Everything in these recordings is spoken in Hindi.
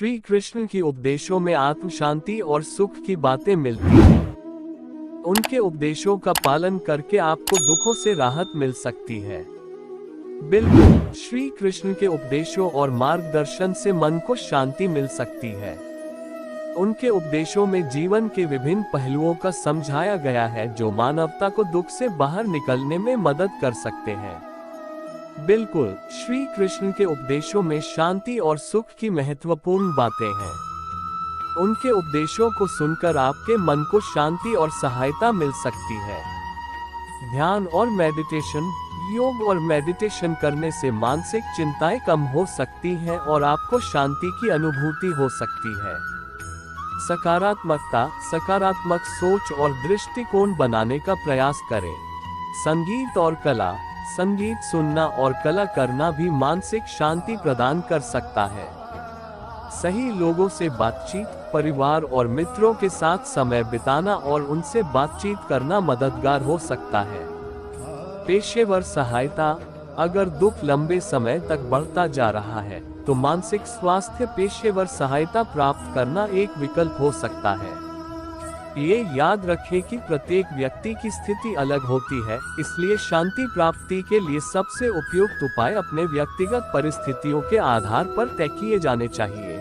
श्री कृष्ण के उपदेशों में आत्म शांति और सुख की बातें मिलती हैं। उनके उपदेशों का पालन करके आपको दुखों से राहत मिल सकती है। बिल्कुल, श्री कृष्ण के उपदेशों और मार्गदर्शन से मन को शांति मिल सकती है। उनके उपदेशों में जीवन के विभिन्न पहलुओं का समझाया गया है जो मानवता को दुख से बाहर निकलने में मदद कर सकते हैं। बिल्कुल, श्री कृष्ण के उपदेशों में शांति और सुख की महत्वपूर्ण बातें हैं। उनके उपदेशों को सुनकर आपके मन को शांति और सहायता मिल सकती है। ध्यान और मेडिटेशन। योग और मेडिटेशन करने से मानसिक चिंताएं कम हो सकती हैं और आपको शांति की अनुभूति हो सकती है। सकारात्मकता। सकारात्मक सोच और दृष्टिकोण बनाने का प्रयास करें। संगीत और कला। संगीत सुनना और कला करना भी मानसिक शांति प्रदान कर सकता है। सही लोगों से बातचीत। परिवार और मित्रों के साथ समय बिताना और उनसे बातचीत करना मददगार हो सकता है। पेशेवर सहायता। अगर दुख लंबे समय तक बढ़ता जा रहा है तो मानसिक स्वास्थ्य पेशेवर सहायता प्राप्त करना एक विकल्प हो सकता है। ये याद रखें कि प्रत्येक व्यक्ति की स्थिति अलग होती है, इसलिए शांति प्राप्ति के लिए सबसे उपयुक्त उपाय अपने व्यक्तिगत परिस्थितियों के आधार पर तय किए जाने चाहिए।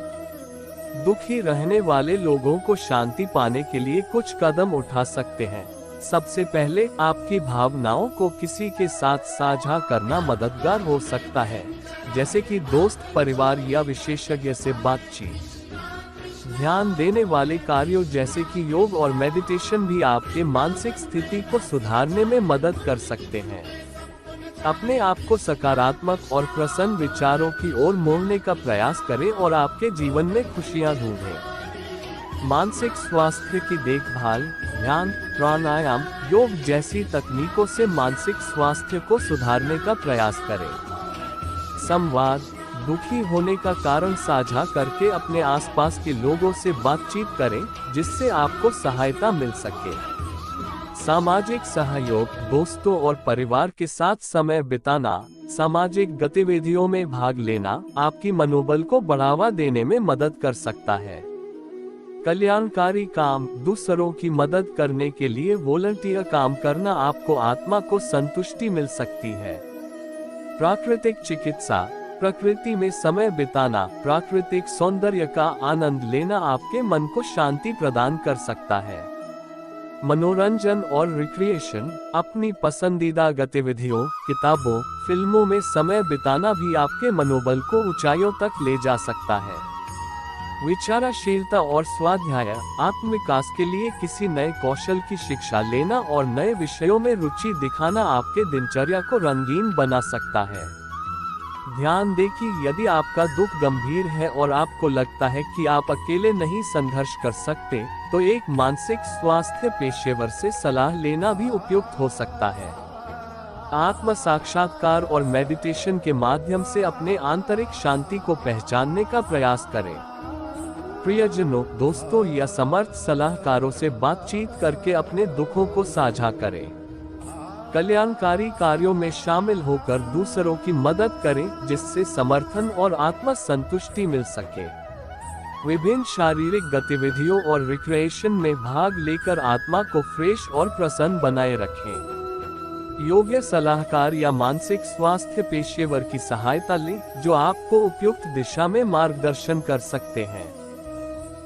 दुखी रहने वाले लोगों को शांति पाने के लिए कुछ कदम उठा सकते हैं। सबसे पहले आपकी भावनाओं को किसी के साथ साझा करना मददगार हो सकता है, जैसे कि दोस्त, परिवार या विशेषज्ञ से बातचीत। ध्यान देने वाले कार्यों जैसे कि योग और मेडिटेशन भी आपके मानसिक स्थिति को सुधारने में मदद कर सकते हैं। अपने आप को सकारात्मक और प्रसन्न विचारों की ओर मोड़ने का प्रयास करें और आपके जीवन में खुशियां ढूंढें। मानसिक स्वास्थ्य की देखभाल। ध्यान, प्राणायाम, योग जैसी तकनीकों से मानसिक स्वास्थ्य को सुधारने का प्रयास करें। संवाद। दुखी होने का कारण साझा करके अपने आसपास के लोगों से बातचीत करें, जिससे आपको सहायता मिल सके। सामाजिक सहयोग। दोस्तों और परिवार के साथ समय बिताना, सामाजिक गतिविधियों में भाग लेना आपकी मनोबल को बढ़ावा देने में मदद कर सकता है। कल्याणकारी काम। दूसरों की मदद करने के लिए वॉलंटियर काम करना आपको आत्मा को संतुष्टि मिल सकती है। प्राकृतिक चिकित्सा। प्रकृति में समय बिताना, प्राकृतिक सौंदर्य का आनंद लेना आपके मन को शांति प्रदान कर सकता है। मनोरंजन और रिक्रिएशन। अपनी पसंदीदा गतिविधियों, किताबों, फिल्मों में समय बिताना भी आपके मनोबल को ऊंचाइयों तक ले जा सकता है। विचारशीलता और स्वाध्याय। आत्मविकास के लिए किसी नए कौशल की शिक्षा लेना और नए विषयों में रुचि दिखाना आपके दिनचर्या को रंगीन बना सकता है। ध्यान दें कि यदि आपका दुख गंभीर है और आपको लगता है कि आप अकेले नहीं संघर्ष कर सकते, तो एक मानसिक स्वास्थ्य पेशेवर से सलाह लेना भी उपयुक्त हो सकता है। आत्म साक्षात्कार और मेडिटेशन के माध्यम से अपने आंतरिक शांति को पहचानने का प्रयास करें। प्रियजनों, दोस्तों या समर्थ सलाहकारों से बातचीत करके अपने दुखों को साझा करें। कल्याणकारी कार्यों में शामिल होकर दूसरों की मदद करें, जिससे समर्थन और आत्म संतुष्टि मिल सके। विभिन्न शारीरिक गतिविधियों और रिक्रिएशन में भाग लेकर आत्मा को फ्रेश और प्रसन्न बनाए रखें। योग्य सलाहकार या मानसिक स्वास्थ्य पेशेवर की सहायता लें, जो आपको उपयुक्त दिशा में मार्गदर्शन कर सकते हैं।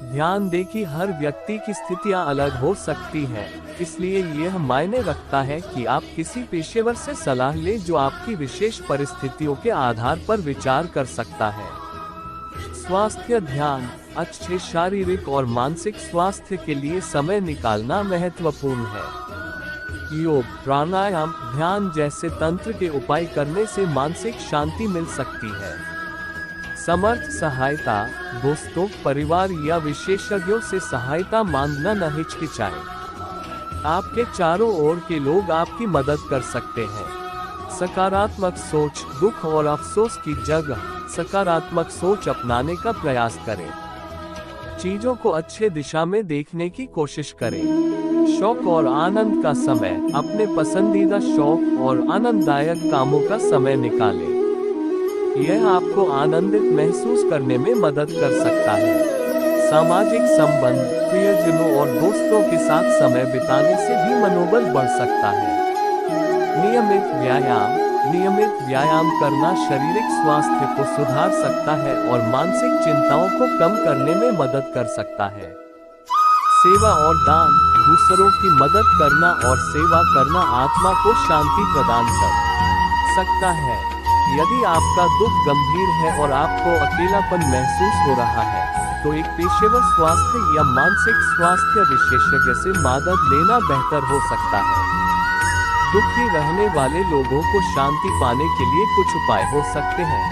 ध्यान दें कि हर व्यक्ति की स्थितियां अलग हो सकती हैं, इसलिए यह मायने रखता है कि आप किसी पेशेवर से सलाह लें जो आपकी विशेष परिस्थितियों के आधार पर विचार कर सकता है। स्वास्थ्य ध्यान। अच्छे शारीरिक और मानसिक स्वास्थ्य के लिए समय निकालना महत्वपूर्ण है। योग, प्राणायाम, ध्यान जैसे तंत्र के उपाय करने से मानसिक शांति मिल सकती है। समर्थ सहायता। दोस्तों, परिवार या विशेषज्ञों से सहायता मांगना न हिचकिचाएं। आपके चारों ओर के लोग आपकी मदद कर सकते हैं। सकारात्मक सोच। दुख और अफसोस की जगह सकारात्मक सोच अपनाने का प्रयास करें। चीजों को अच्छे दिशा में देखने की कोशिश करें। शौक और आनंद का समय। अपने पसंदीदा शौक और आनंददायक कामों का समय निकालें। यह आपको आनंदित महसूस करने में मदद कर सकता है। सामाजिक संबंध, प्रियजनों और दोस्तों के साथ समय बिताने से भी मनोबल बढ़ सकता है। नियमित व्यायाम करना शारीरिक स्वास्थ्य को सुधार सकता है और मानसिक चिंताओं को कम करने में मदद कर सकता है। सेवा और दान, दूसरों की मदद करना और सेवा करना आत्मा को शांति प्रदान कर सकता है। यदि आपका दुख गंभीर है और आपको अकेलापन महसूस हो रहा है, तो एक पेशेवर स्वास्थ्य या मानसिक स्वास्थ्य विशेषज्ञ से मदद लेना बेहतर हो सकता है। दुखी रहने वाले लोगों को शांति पाने के लिए कुछ उपाय हो सकते हैं,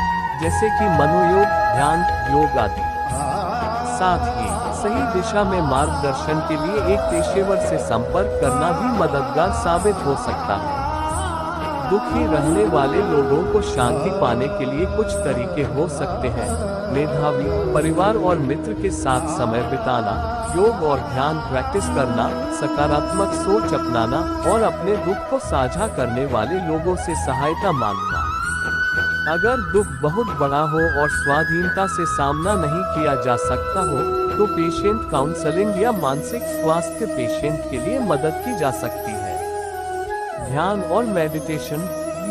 जैसे कि मनोयोग, ध्यान, योग आदि। साथ ही सही दिशा में मार्गदर्शन के लिए एक पेशेवर से संपर्क करना भी मददगार साबित हो सकता है। दुखी रहने वाले लोगों को शांति पाने के लिए कुछ तरीके हो सकते हैं: मेधावी, परिवार और मित्र के साथ समय बिताना, योग और ध्यान प्रैक्टिस करना, सकारात्मक सोच अपनाना और अपने दुख को साझा करने वाले लोगों से सहायता मांगना। अगर दुख बहुत बड़ा हो और स्वाधीनता से सामना नहीं किया जा सकता हो, तो पेशेंट काउंसलिंग या मानसिक स्वास्थ्य पेशेंट के लिए मदद की जा सकती है। ध्यान और मेडिटेशन,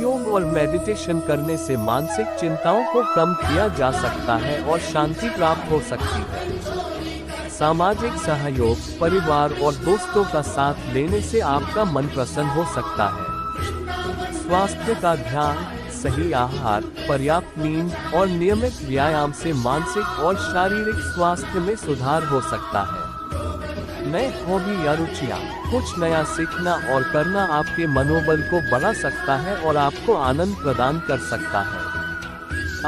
योग और मेडिटेशन करने से मानसिक चिंताओं को कम किया जा सकता है और शांति प्राप्त हो सकती है। सामाजिक सहयोग, परिवार और दोस्तों का साथ लेने से आपका मन प्रसन्न हो सकता है। स्वास्थ्य का ध्यान, सही आहार, पर्याप्त नींद और नियमित व्यायाम से मानसिक और शारीरिक स्वास्थ्य में सुधार हो सकता है। नए हॉबी या रुचियाँ, कुछ नया सीखना और करना आपके मनोबल को बढ़ा सकता है और आपको आनंद प्रदान कर सकता है।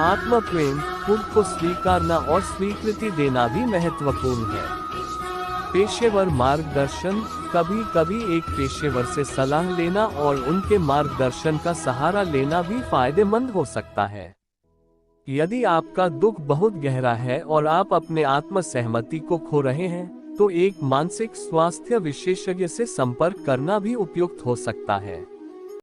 आत्म प्रेम, खुद को स्वीकारना और स्वीकृति देना भी महत्वपूर्ण है। पेशेवर मार्गदर्शन, कभी कभी एक पेशेवर से सलाह लेना और उनके मार्गदर्शन का सहारा लेना भी फायदेमंद हो सकता है। यदि आपका दुख बहुत गहरा है और आप अपने आत्म सहमति को खो रहे हैं, तो एक मानसिक स्वास्थ्य विशेषज्ञ से संपर्क करना भी उपयुक्त हो सकता है।